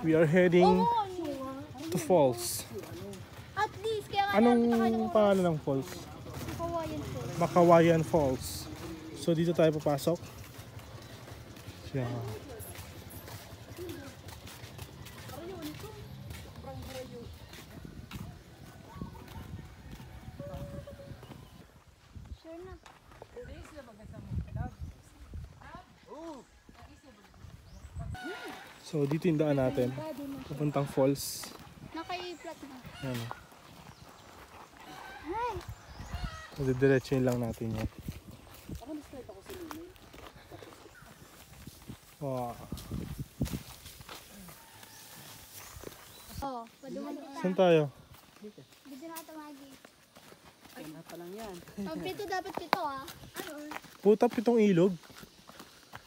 We are heading to falls. At least, kaya nga Anong pangalan ng falls? Makawayan Falls. Makawayan Falls. So dito tayo papasok. Yeah. Sure na. So dito yung daan natin. Papuntang falls. Naka-flat na. Ayan. Ay! Diretsuhin lang natin yan. Wow. Oo, paduman kita. Saan tayo? Dito na tumagi. Ay, pa lang yan. Ang pito dapat pito ah. Ano? Puta, pitong ilog.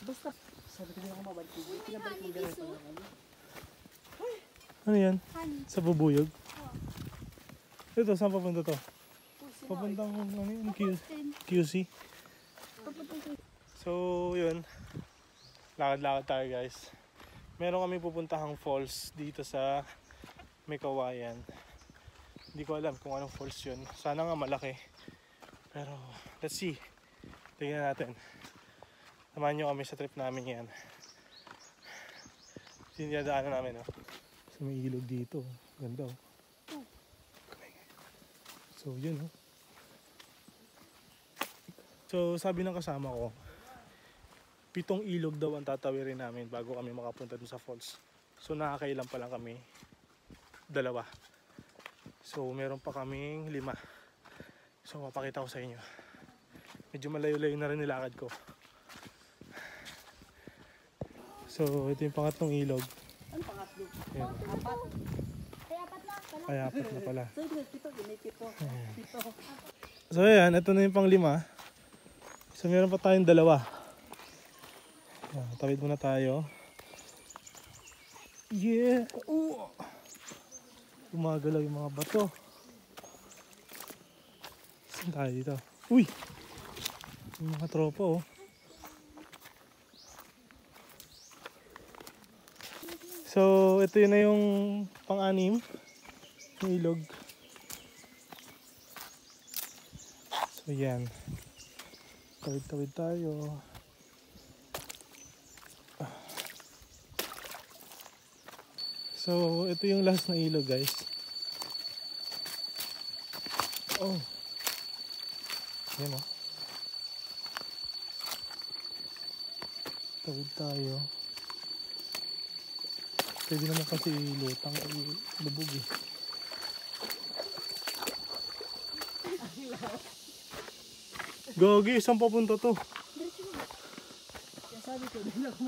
Basta, sabi ko din ako mabalik. Pinabalik mo ganito lang kami. Ano yan? Honey. Sa bubuyog? Ito, saan papunta to? Papuntang ano yun? QC. So, yun. Lakad-lakad tayo guys. Meron kami pupuntahang falls dito sa Mekawayan. Hindi ko alam kung anong falls yun. Sana nga malaki. Pero, let's see. Tingnan natin. Samahan nyo kami sa trip namin yan. Sinadaanan namin, oh. So, may ilog dito. Ganda, oh. So, yun, oh. So, sabi ng kasama ko, 7 ilog daw ang tatawirin namin bago kami makapunta dun sa falls. So, nakakailan pa lang kami. 2. So, meron pa kaming 5. So, mapakita ko sa inyo. Medyo malayo-layo na rin nilakad ko. So, ito yung pangatlong ilog. Ano pangatlo? Ayan. 4. Ay, 4 na pala. Ay, 4 na pala. So, may pito. Pito. So, ayan. Ito na yung pang 5. So, meron pa tayong 2. Ayan, tawid muna tayo. Yeah! Ooh! Gumagalaw yung mga bato. Saan tayo dito? Uy! Yung mga tropa, oh. So, ito yun na yung pang-6 yung ilog. So, yan. Tawid-tawid tayo. So, ito yung last na ilog, guys. Oh. Yan, oh. Tawid tayo. Pwede naman kasi lutang o lubog, eh. Gogi, saan papunta to? Kaya sabi ko, din ako.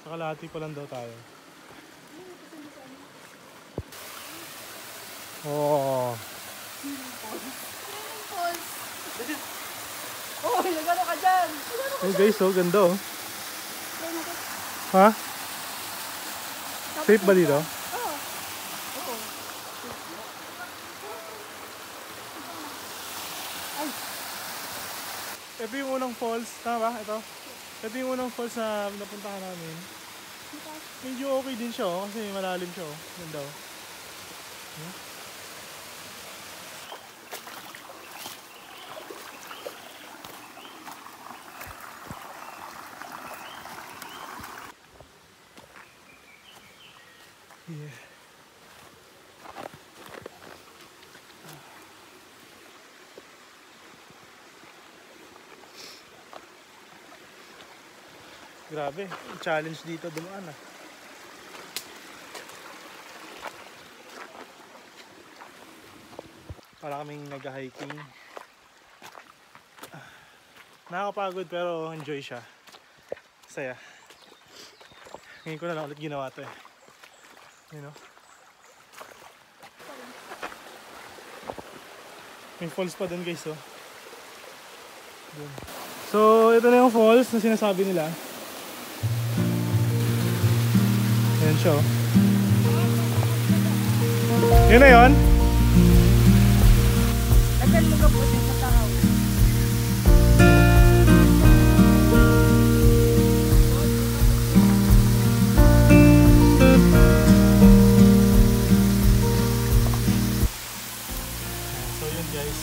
Sa kalahati pa lang daw tayo. Oh. Falls. Oh, nagano ka dyan? Hey guys, oh, ganda, oh. Ha? Safe ba dito? Oo. Ito yung unang falls, tama ba? Ito yung unang falls na napuntahan namin. Medyo okay din siya, oh, kasi malalim siya, oh. Ganda, oh. Yeah. Grabe, challenge dito dumaan, ah. Para kaming nag-hiking. Nakakapagod pero enjoy siya. Saya. Ngayon ko na lang ulit ginawa to, eh. You know? May falls pa dun, guys, oh. Dun. So, ito na yung falls na sinasabi nila. Ayan siya, oh. Yun na yun. Kan mo kapusin sa tao. So yun guys,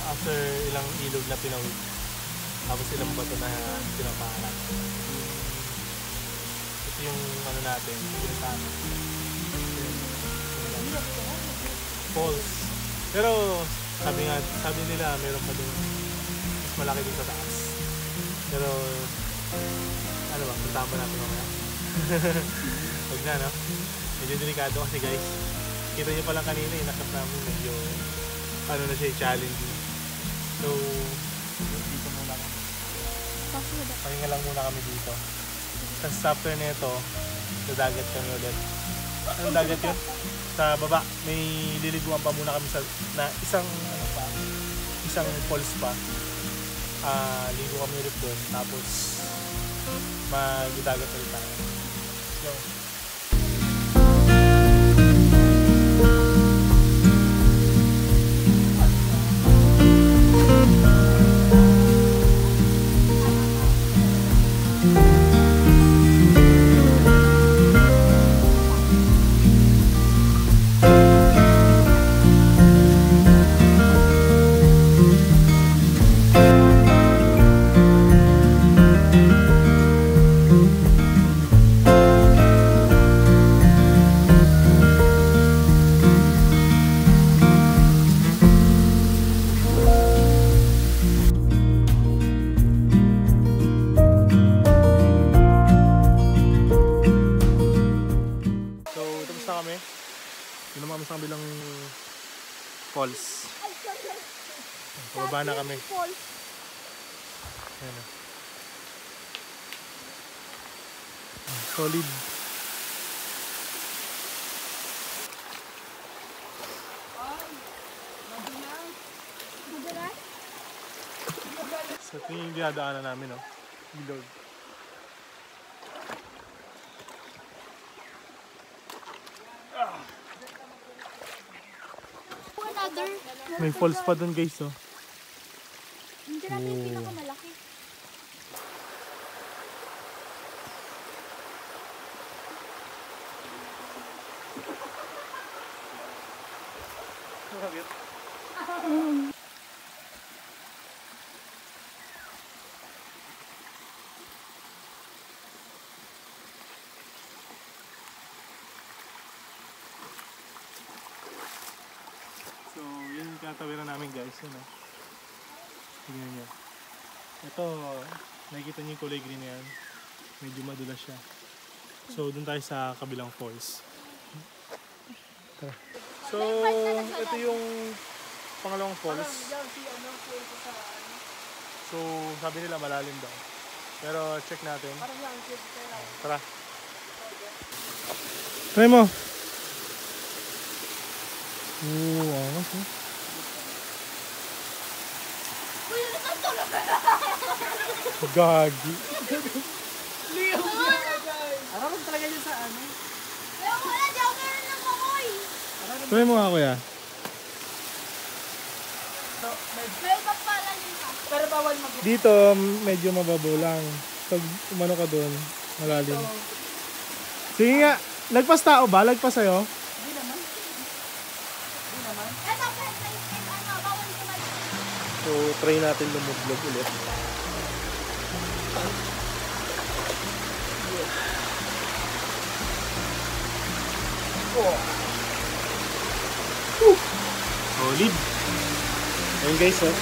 after ilang ilog na pinawid, tapos ilang bato na pinapaharap. Ito yung ano natin, pinuntahan. Falls. Pero sabi nila meron pa doon mas malaki din sa taas. Pero ano ba, puntahan ba natin mamaya? Huwag na, no? Medyo delikado kasi guys. Kita nyo palang kanina yung nakap namin medyo ano na siya, challenging. So, dito muna kami. Pahinga lang muna kami dito. Tapos after nito, sa dagat kami ulit. Anong dagat yun? Sa baba, may liliguan pa muna kami sa isang falls pa. Ligo kami ulit doon. Tapos, mag-dagat ulit tayo. So, sa kabilang falls. Pababa na kami. Ayan. Solid. So ito yung dinadaanan namin, no? Bilog. May falls pa dun guys, oh. Hindi natin yung pinakamalaki. So, yun yung tinatawiran namin guys, yun, oh. Tingnan nyo. Ito, nakikita nyo yung kulay green na yan. Medyo madulas siya. So, dun tayo sa kabilang falls. Tara. So, ito yung pangalawang falls. So, sabi nila malalim daw. Pero, check natin. Tara. Try mo. Oo, angas, eh. Gagi. Alam mo talaga yun sa ano? Ayaw mo na, di ako meron ng makoy. Try mo nga kuya. May papalan yun ka. Pero bawal mag- Dito, medyo mababaw lang. Pag umano ka doon, malalim. Sige nga, lagpas tao ba? Lagpas sa'yo? Hindi naman. Hindi naman. Eto, ano, bawal naman. So, try natin lumublog ulit. Solid. Ayun guys, oh.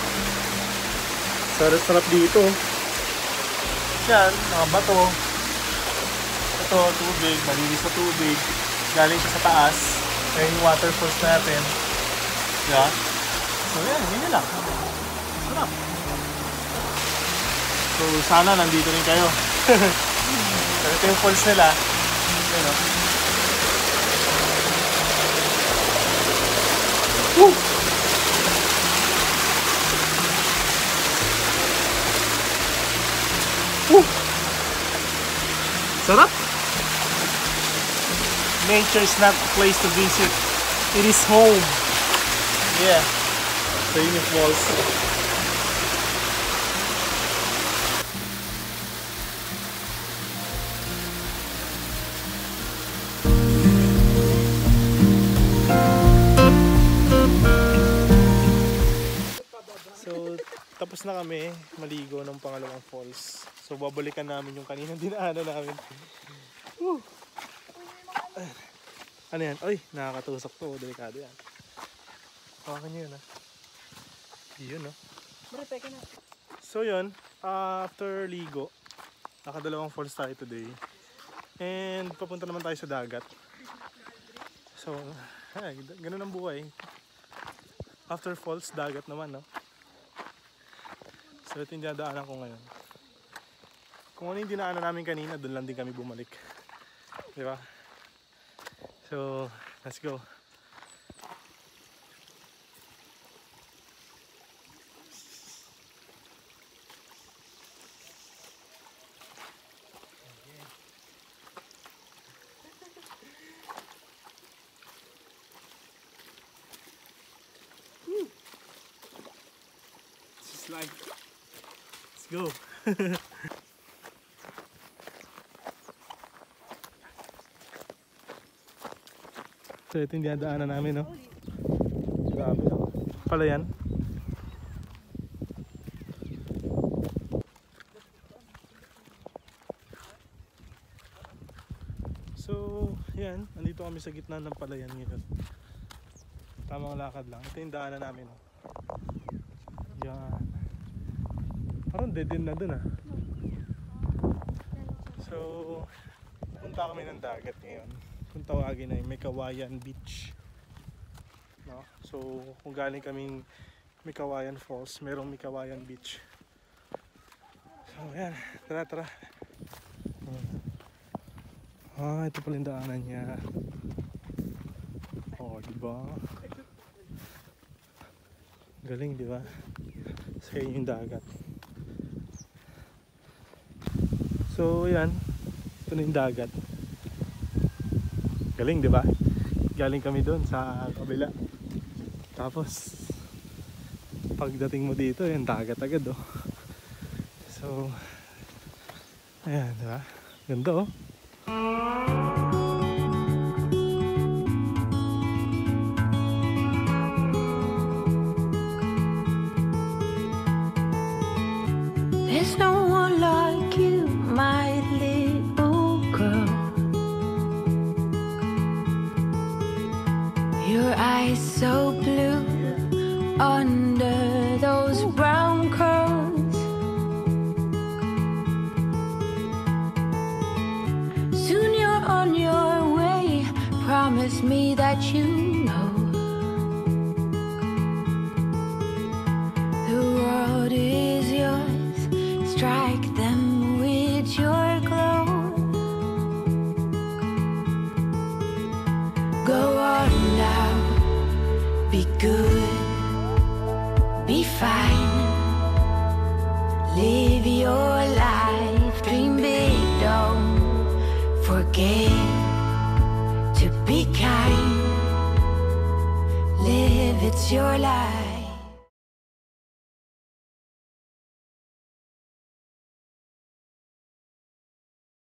Sarap dito. Yan, mga bato. Ito, tubig, malinis sa tubig. Galing siya sa taas. Ayun yung water source natin. Yeah. So yan, yun lang. Sarap. So sana nandito rin kayo. So ito yung falls nila. Yan, oh. Woo! Woo! Sarap! Nature is not a place to visit. It is home. Yeah. So yun yung falls. So tapos na kami maligo ng pangalawang falls. So babalikan namin yung kaninang dinaanan namin. Woo! Ano yan? Ay, nakakatusok to. Delikado yan. Hawakan nyo yun ha. Yun no. So yun, after ligo, nakadalawang falls tayo today. And papunta naman tayo sa dagat. So, ganun ang buhay. After falls, dagat naman no. So ito yung dinadaanan ko ngayon. Kung ano yung dinaanan namin kanina, doon lang din kami bumalik. Diba? So, let's go. Just like, let's go. So ito yung dinadaanan namin, no? Grabe, no? Pala yan. So, yan. Nandito kami sa gitna ng palayan ngayon. Tamang lakad lang. Ito yung daanan namin, no? Yan. Parang dead end na dun, ah. So, punta kami ng dagat ngayon. Kung tawagin ay Mekawayan Beach, no? So kung galing kaming Mekawayan Falls, merong Mekawayan Beach. So yan, tara. Ito pala yung daanan niya. Oh, diba? Galing, diba? Sa yung dagat. So yan, ito na yung dagat. Galing, di ba? Galing kami doon sa kabila. Tapos pagdating mo dito, yan dagat agad, oh. So ayan, di ba? Ganda, oh. There's no one like you, my little girl. Your eyes so blue under those brown curls. Soon you're on your way. Promise me that you know the world is yours. Strike them with your glow. Go on now, be good, be fine. Live your life, dream big, don't forget to be kind. Live, it's your life.